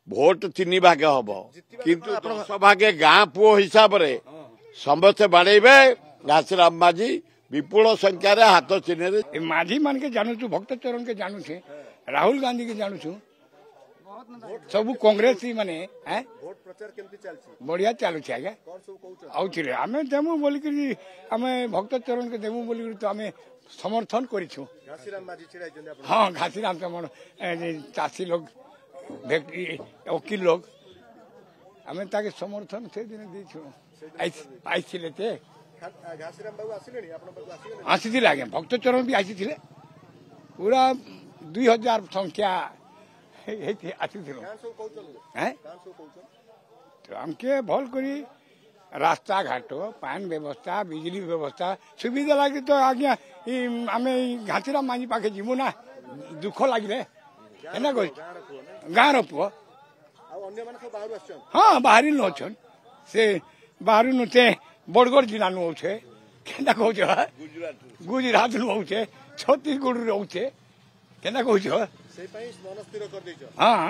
Vote 3 भाग हम किंतु 10 भागे गाँ पुओ हिसाब रे समस्ते बाड़े घासीराम माझी विपुल संख्यार हाथ चिन्ह माझी मान के जानू भक्त चरण के जानू राहुल गांधी के जानू सब कांग्रेस ही माने बढ़िया चलुच आज्ञा आउे आम देमु बोलिक आम भक्त चरण के देमु बोलिक तो आम समर्थन करूँ। हाँ घासीराम चरण चाषी लोग वकील लोग आम ताके समर्थन से दिन देछू आईते आसी आज्ञा भक्त चरण भी आसी पूरा 2000 संख्या आसी तो हमके भल करी रास्ता घाट पान व्यवस्था बिजली व्यवस्था सुविधा लगे तो आज्ञा आम घासीराम माझी पाखे जीवु ना दुख लगे है गाँव पुओ हाँ बाहरी नछन से बाहर नुचे बड़गढ़ जिला नुचे केना कहूछ गुजरात नुचे छत्तीसगढ़ रोचे केना कहूछ हाँ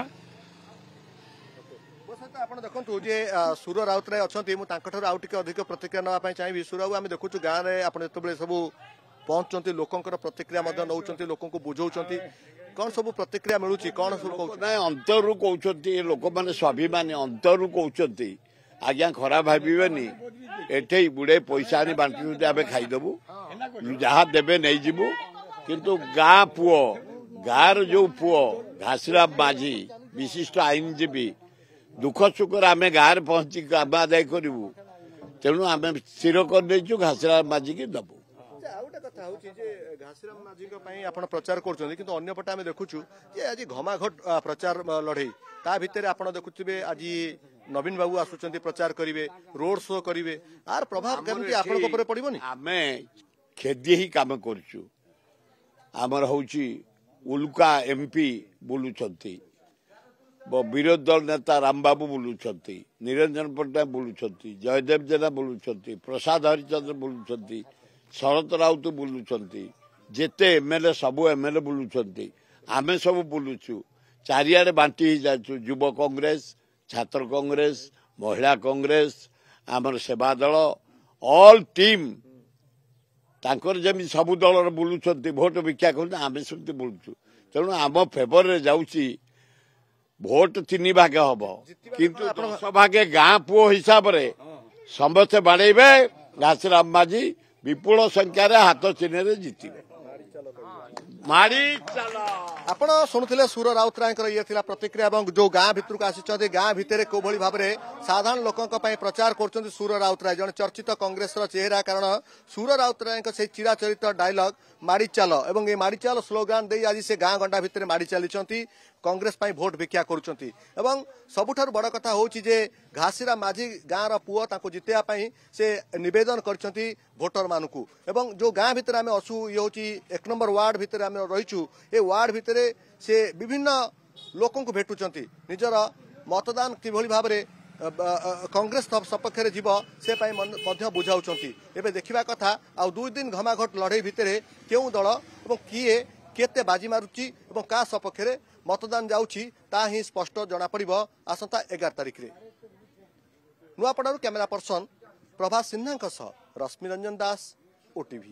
आप देखो जे सुर राउतराय अच्छा मुझे अधिक प्रतिक्रिया नापी चाहिए सुर बाबू आम देखु गाँव में आप जो सब पहुंचते लोकंर प्रतिक्रिया नौ लोक बुझाऊँ कौन सब प्रतिक्रिया मिलूँ कौन सब ना अंतरु कहते लोक मैंने स्वाभिमानी अंतरु कहते आज्ञा खराब भावेनि एठे बुढ़े पैसा आनी बांटुटे आम खाईदेबू जहाँ देवे नहीं जीवु किंतु गाँ पुओ गाँव जो पुओ घासीराम माझी विशिष्ट आईनजीवी दुख सुख आम गाँव पहुंची आम आदाय करूँ तेणु आम स्थिर कर घासीराम माझी की दबू घासीराम माझी आप प्रचार करपटे आम देखुचु आज घमाघट प्रचार लड़े ता भितर आप देखुवे आज नवीन बाबू आसुचंती प्रचार करेंगे रोड शो करेंगे आर प्रभाव केमती आपण पड़ोनी आम खेदी ही काम करुचु आमर हूँ उल्का एमपी बुलुंट विरोधी दल नेता रामबाबू बुलुंट निरंजन पट्टनायक बुलुंट जयदेव जेना बुलुंट प्रसाद हरिचंद्र बुलुंट शरत राउत बुलुंट जेते एमएलए सबू एमएलए बुलुंट आमे सब बुलुचु चारिआडे बांटी ही जाचु युव कांग्रेस छात्र कांग्रेस महिला कांग्रेस आमर सेवा दल ऑल टीम तांकर जमी सबु दल बुलुंट भोट भिक्षा कर आम सेमती बुलुचु तेणु आम फेवर रे जाउची भोट 3 भाग हम किंतु 10 भागे गाँ पुओ हिसाब रे समस्ते बाड़े घासीराम माझी विपुल संख्यार हाथ चिन्ह जितबे माड़ी चल आपण शुणुले सुर राउतराय ये प्रतिक्रिया जो गाँ भितर को आसी गाँ भितर को भाव में साधारण लोकों प्रचार कर सुर राउतराय जन चर्चित कांग्रेस चेहरा कारण सुर राउतराय से चिराचरित डायलॉग माड़ी चल और ये माड़ी चल स्लोगान दे आज से गाँ गंडा भितर माड़ी चली कांग्रेस भोट भिक्षा करुँच सबुठ बड़ कथा हूँ घासीराम माझी गाँव पुओ जितेबाई से नवेदन कर भोटर मानू एवं जो गाँ भितर आम असु ये हूँ 1 नंबर वार्ड भितर आम रहीचु ए वार्ड भितर से विभिन्न लोकों को भेटुंट निजर मतदान किभली भाव में कांग्रेस सपक्ष जीव से बुझाऊँच एवं देखा कथा आ 2 दिन घमाघट लड़े भितर क्यों दल और किए केते बाजी मारुची और का सपक्ष मतदान जाऊँगी ता ही स्पष्ट जना पड़ आसंता 11 तारिख रे। नुआपड़ारू कैमेरा पर्सन प्रभास सिन्हा रश्मि रंजन दास ओटीवी।